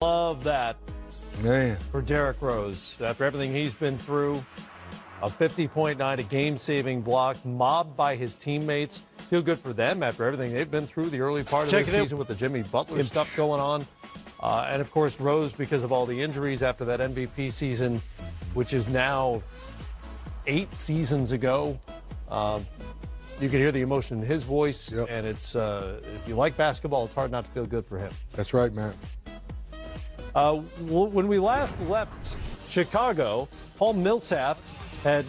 Love that, Man. for Derrick Rose. After everything he's been through, a 50-point night, a game-saving block, mobbed by his teammates. Feel good for them after everything they've been through the early part of the season with the Jimmy Butler stuff going on. And, of course, Rose, because of all the injuries after that MVP season, which is now 8 seasons ago. You can hear the emotion in his voice, and it's if you like basketball, it's hard not to feel good for him. That's right, man. When we last left Chicago, Paul Millsap had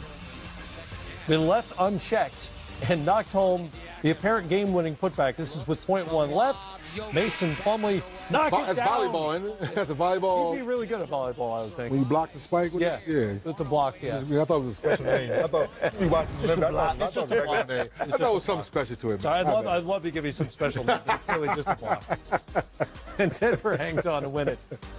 been left unchecked and knocked home the apparent game-winning putback. This is with .1 left. Mason Plumlee knocked it down. That's volleyball, isn't it? That's a volleyball. He'd be really good at volleyball, I would think. When you block the spike with Yeah. it? It's a block, yeah. I thought it was a special name. I thought you watching this. I thought it was a regular name. I thought it was something special to it. So I'd love to give you some special names. It's really just a block. And Denver hangs on to win it,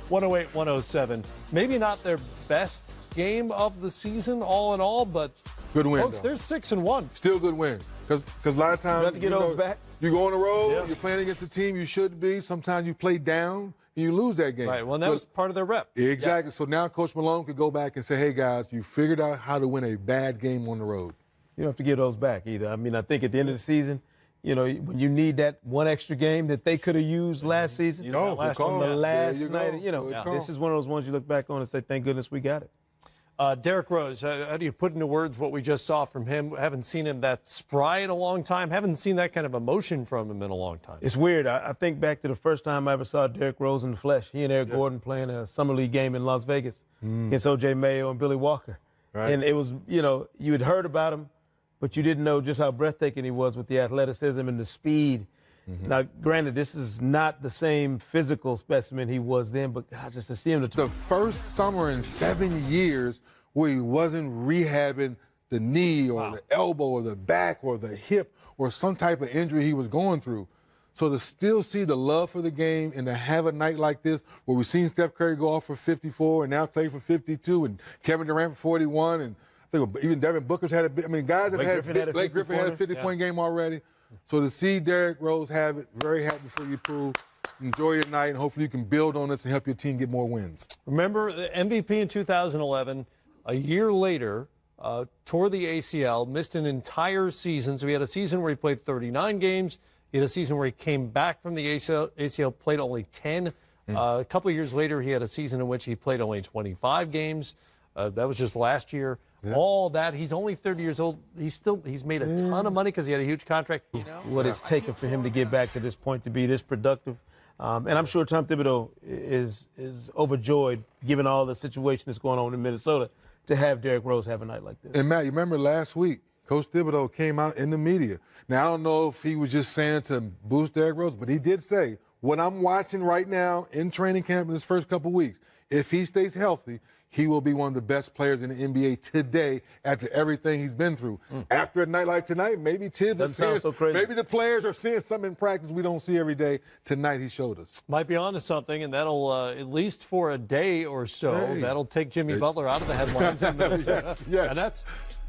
108-107. Maybe not their best game of the season, all in all, but good win. Folks, they're 6-1. Still good win. Because a lot of times You have to get those back. You go on the road, you're playing against a team you should be. Sometimes you play down and you lose that game. Right. Well, that was part of their rep. Exactly. So now Coach Malone could go back and say, hey, guys, you figured out how to win a bad game on the road. You don't have to give those back either. I mean, I think at the end of the season, you know, when you need that one extra game that they could have used last season, last on the last night, Good this is one of those ones you look back on and say, thank goodness we got it. Derrick Rose, how do you put into words what we just saw from him? Haven't seen him that spry in a long time. Haven't seen that kind of emotion from him in a long time. It's weird. I think back to the first time I ever saw Derrick Rose in the flesh. He and Eric Gordon playing a summer league game in Las Vegas against O.J. Mayo and Billy Walker. Right. And it was, you had heard about him, but you didn't know just how breathtaking he was with the athleticism and the speed. Now, granted, this is not the same physical specimen he was then, but God, just to see him. The first summer in 7 years where he wasn't rehabbing the knee or the elbow or the back or the hip or some type of injury he was going through. So to still see the love for the game and to have a night like this where we've seen Steph Curry go off for 54 and now Clay for 52 and Kevin Durant for 41 and I think even Devin Booker's had guys have had Blake Griffin had a 50-point game already. So to see Derrick Rose have it, very happy for you, Pooh. Enjoy your night, and hopefully you can build on this and help your team get more wins. Remember the MVP in 2011, a year later, tore the ACL, missed an entire season. So he had a season where he played 39 games. He had a season where he came back from the ACL, played only 10. A couple of years later, he had a season in which he played only 25 games. That was just last year. All that. He's only 30 years old. He's made a ton of money because he had a huge contract. What it's taken for him to get back to this point, to be this productive. And I'm sure Tom Thibodeau is overjoyed, given all the situation that's going on in Minnesota, to have Derrick Rose have a night like this. And, Matt, you remember last week, Coach Thibodeau came out in the media. Now, I don't know if he was just saying to boost Derrick Rose, but he did say, what I'm watching right now in training camp in his first couple weeks, if he stays healthy, he will be one of the best players in the NBA today after everything he's been through. After a night like tonight, maybe Tibbs maybe the players are seeing something in practice we don't see every day. Tonight he showed us. Might be onto something, and that'll, at least for a day or so, that'll take Jimmy Butler out of the headlines in Minnesota. Yes. And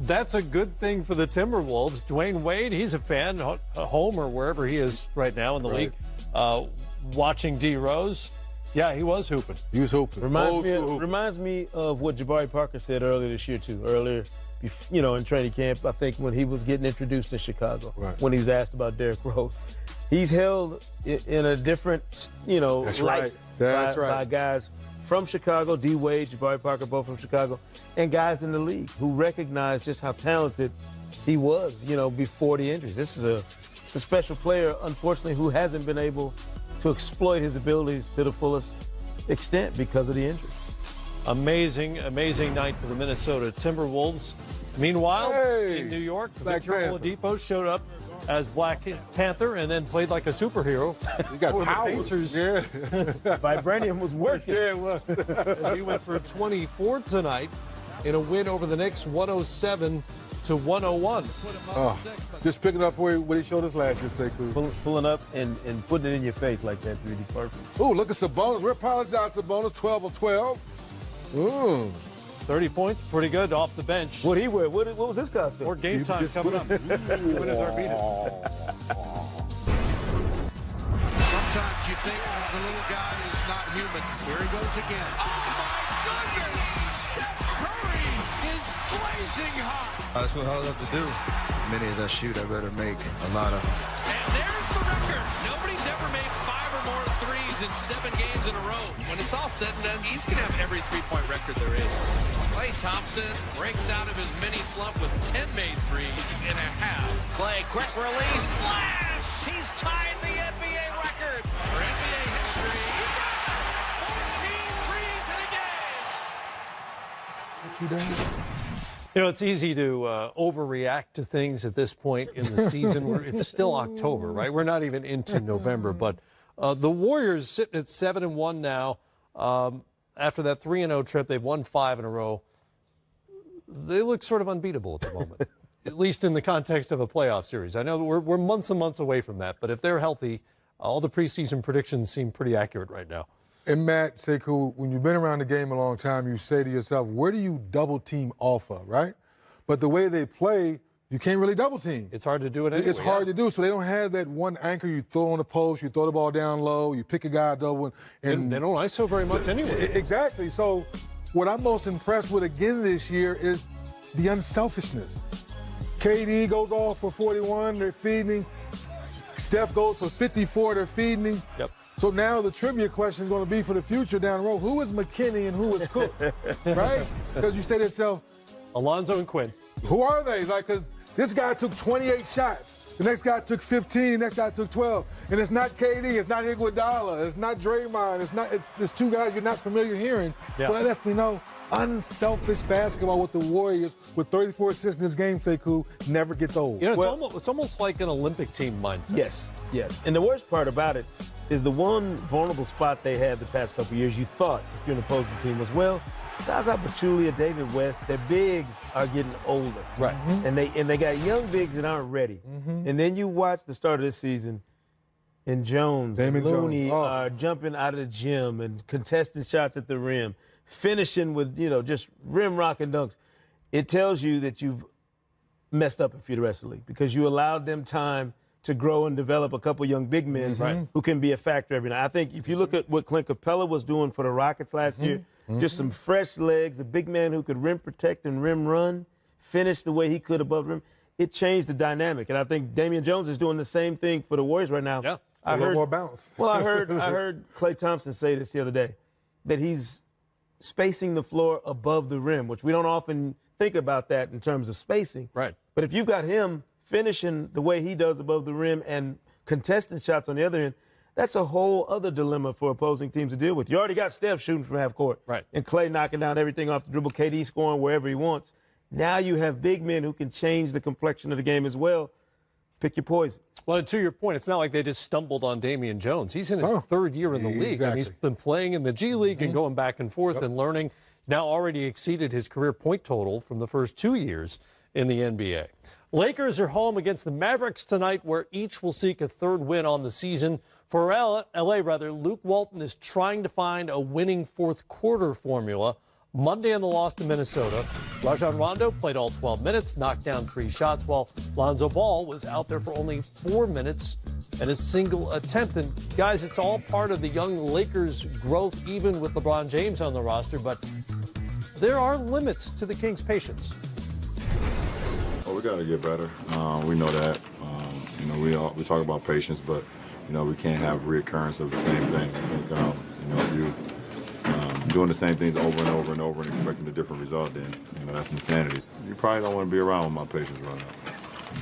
that's a good thing for the Timberwolves. Dwayne Wade, he's a fan, home or wherever he is right now in the league, watching D. Rose. Yeah, he was hooping. He was hooping. Reminds me of what Jabari Parker said earlier this year, too. Earlier, in training camp, I think when he was getting introduced in Chicago, when he was asked about Derrick Rose. He's held in a different, light by guys from Chicago, D. Wade, Jabari Parker, both from Chicago, and guys in the league who recognize just how talented he was, before the injuries. This is a special player, unfortunately, who hasn't been able to exploit his abilities to the fullest extent because of the injury. Amazing night for the Minnesota Timberwolves. Meanwhile, in New York, Victor Oladipo showed up as Black Panther and then played like a superhero. He got powers. Vibranium was working. Yeah, it was. As he went for 24 tonight in a win over the Knicks, 107-101. Just picking up what he showed us last year, Sekou. Pulling up and putting it in your face like that, 3D perfect. Ooh, look at Sabonis. We apologize, Sabonis. 12 of 12. Ooh. 30 points, pretty good off the bench. What'd he wear? What was his costume? More game time coming up. When is Arvidas? Sometimes you think the little guy is not human. Here he goes again. Oh, my goodness! Steph Curry is blazing hot. That's what I love to do. Many as I shoot, I better make a lot of them. And there's the record. Nobody's ever made 5 or more threes in 7 games in a row. When it's all said and done, he's going to have every three-point record there is. Klay Thompson breaks out of his mini slump with 10 made threes in a half. Klay, quick release, flash! He's tied the NBA record for NBA history. He got 14 threes in a game. What you done? You know, it's easy to overreact to things at this point in the season. It's still October, right? We're not even into November. But the Warriors sitting at 7-1 now. After that 3-0 trip, they've won 5 in a row. They look sort of unbeatable at the moment, at least in the context of a playoff series. I know that we're months and months away from that, but if they're healthy, all the preseason predictions seem pretty accurate right now. And Matt, Sekou, when you've been around the game a long time, you say to yourself, where do you double team off of, right? But the way they play, you can't really double team. It's hard to do it anyway. It's hard to do. So they don't have that one anchor you throw on the post, you throw the ball down low, you pick a guy double. And they don't ISO very much anyway. Exactly. So what I'm most impressed with again this year is the unselfishness. KD goes off for 41, they're feeding him. Steph goes for 54, they're feeding him. Yep. So now the trivia question is going to be for the future down the road, who is McKinney and who is Cook, right? Because you say to yourself, Alonzo and Quinn. Who are they? Like, because this guy took 28 shots. The next guy took 15. The next guy took 12. And it's not KD. It's not Iguodala. It's not Draymond. It's 2 guys you're not familiar hearing. Yeah. So that lets me know unselfish basketball with the Warriors with 34 assists in this game, Sekou, never gets old. You know, it's almost like an Olympic team mindset. Yes. And the worst part about it is the one vulnerable spot they had the past couple of years, you thought, if you're an opposing team, was, well, guys like Pachulia, David West, their bigs are getting older. Right. Mm-hmm. And they got young bigs that aren't ready. Mm-hmm. And then you watch the start of this season, and Jones and Looney are jumping out of the gym and contesting shots at the rim, finishing with, just rim rocking dunks. It tells you that you've messed up for the rest of the league because you allowed them time to grow and develop a couple young big men who can be a factor every night. I think if you look at what Clint Capella was doing for the Rockets last year, just some fresh legs, a big man who could rim protect and rim run, finish the way he could above the rim, it changed the dynamic. And I think Damian Jones is doing the same thing for the Warriors right now. Yeah, a little more bounce. Well, I heard Klay Thompson say this the other day, that he's spacing the floor above the rim, which we don't often think about that in terms of spacing. Right. But if you've got him finishing the way he does above the rim and contesting shots on the other end, that's a whole other dilemma for opposing teams to deal with. You already got Steph shooting from half court. Right. And Klay knocking down everything off the dribble, KD scoring wherever he wants. Now you have big men who can change the complexion of the game as well. Pick your poison. Well, to your point, it's not like they just stumbled on Damian Jones. He's in his 3rd year in the league. Exactly. And he's been playing in the G League and going back and forth and learning. Now already exceeded his career point total from the first 2 years in the NBA. Lakers are home against the Mavericks tonight, where each will seek a 3rd win on the season. For LA, Luke Walton is trying to find a winning 4th quarter formula. Monday in the loss to Minnesota, Rajon Rondo played all 12 minutes, knocked down 3 shots, while Lonzo Ball was out there for only 4 minutes and a single attempt. And guys, it's all part of the young Lakers' growth, even with LeBron James on the roster. But there are limits to the Kings' patience. Well, we got to get better. We know that. We talk about patience, but we can't have reoccurrence of the same thing. I think if you doing the same things over and over and over and expecting a different result, then that's insanity. You probably don't want to be around with my patience right now.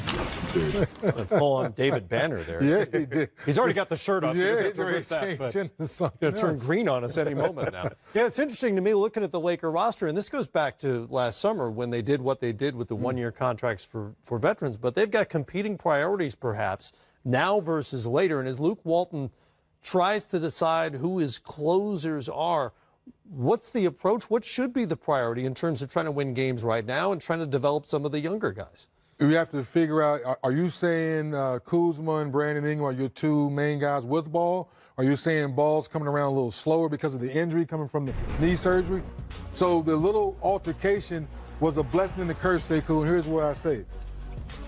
I'm serious. Full on David Banner there. Yeah, he did. He's already got the shirt on. Yeah, so he's already changing to something going to turn else. green on us any moment now. Yeah, it's interesting to me looking at the Laker roster, and this goes back to last summer when they did what they did with the one-year contracts for veterans, but they've got competing priorities perhaps now versus later. And as Luke Walton tries to decide who his closers are, what's the approach? What should be the priority in terms of trying to win games right now and trying to develop some of the younger guys? We have to figure out, are you saying Kuzma and Brandon Ingram are your 2 main guys with ball? Are you saying Ball's coming around a little slower because of the injury coming from the knee surgery? So the little altercation was a blessing and a curse, Sekou, and here's what I say.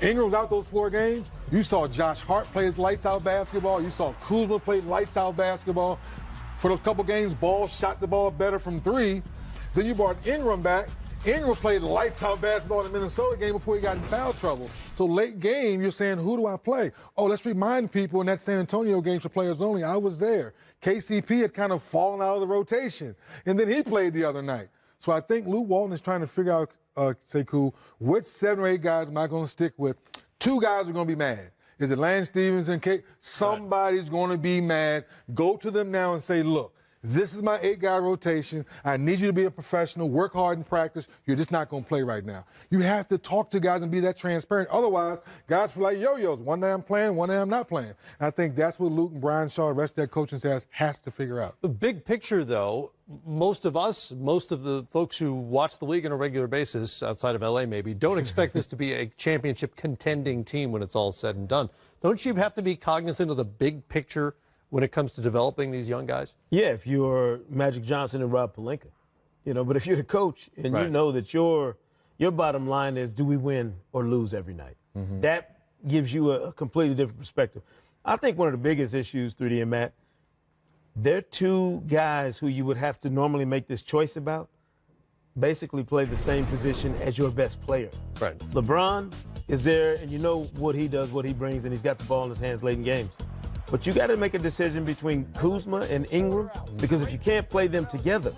Ingram's out those 4 games. You saw Josh Hart play lights-out basketball. You saw Kuzma play lights-out basketball. For those couple games, Ball shot the ball better from 3. Then you brought Ingram back. Ingram played lights out basketball in the Minnesota game before he got in foul trouble. So late game, you're saying, who do I play? Oh, let's remind people in that San Antonio game for players only, I was there. KCP had kind of fallen out of the rotation, and then he played the other night. So I think Luke Walton is trying to figure out, Sekou, which 7 or 8 guys am I going to stick with? 2 guys are going to be mad. Is it Lance Stevens and Kate? Somebody's going to be mad. Go to them now and say, look, this is my 8-guy rotation. I need you to be a professional, work hard in practice. You're just not going to play right now. You have to talk to guys and be that transparent. Otherwise, guys feel like yo-yos. One day I'm playing, one day I'm not playing. And I think that's what Luke and Brian Shaw, the rest of that coaching staff, has to figure out. The big picture, though, most of the folks who watch the league on a regular basis, outside of L.A. maybe, don't expect this to be a championship contending team when it's all said and done. Don't you have to be cognizant of the big picture when it comes to developing these young guys? Yeah, if you're Magic Johnson and Rob Pelinka, but if you're the coach and you know that your bottom line is, do we win or lose every night? Mm-hmm. That gives you a completely different perspective. I think one of the biggest issues, 3D and Matt, they're 2 guys who you would have to normally make this choice about, basically play the same position as your best player. Right. LeBron is there, and you know what he does, what he brings, and he's got the ball in his hands late in games. But you got to make a decision between Kuzma and Ingram, because if you can't play them together,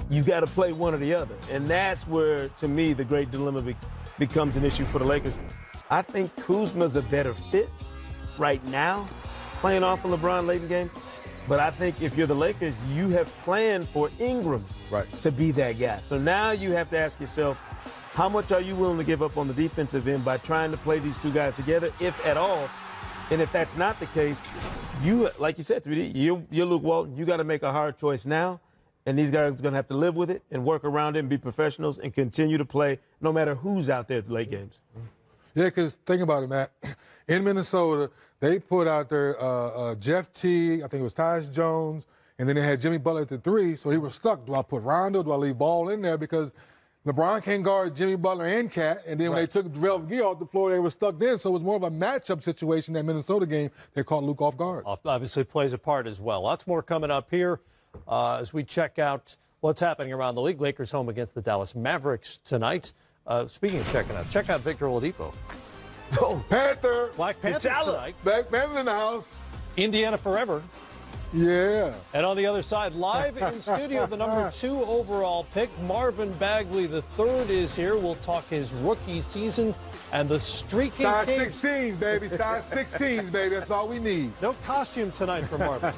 you got to play one or the other. And that's where, to me, the great dilemma becomes an issue for the Lakers. I think Kuzma's a better fit right now, playing off of LeBron late in games. But I think if you're the Lakers, you have planned for Ingram to be that guy. So now you have to ask yourself, how much are you willing to give up on the defensive end by trying to play these 2 guys together, if at all? And if that's not the case, you, like you said, 3D, you're Luke Walton. You got to make a hard choice now, and these guys are going to have to live with it and work around it and be professionals and continue to play no matter who's out there at the late games. Yeah, because think about it, Matt. In Minnesota, they put out there Jeff Teague, I think it was Tyus Jones, and then they had Jimmy Butler at the 3, so he was stuck. Do I put Rondo? Do I leave Ball in there? Because LeBron can't guard Jimmy Butler and Cat, and then when they took Javale McGee off the floor, they were stuck then. So it was more of a matchup situation, that Minnesota game. They caught Luke off guard. Obviously plays a part as well. Lots more coming up here as we check out what's happening around the league. Lakers home against the Dallas Mavericks tonight. Speaking of checking out, check out Victor Oladipo. Oh, Panther. Black Panthers tonight. Black Panther in the house. Indiana forever. Yeah. And on the other side, live in studio, the number 2 overall pick, Marvin Bagley III is here. We'll talk his rookie season and the streaking Size Kings. 16s, baby. Size 16s, baby. That's all we need. No costume tonight for Marvin.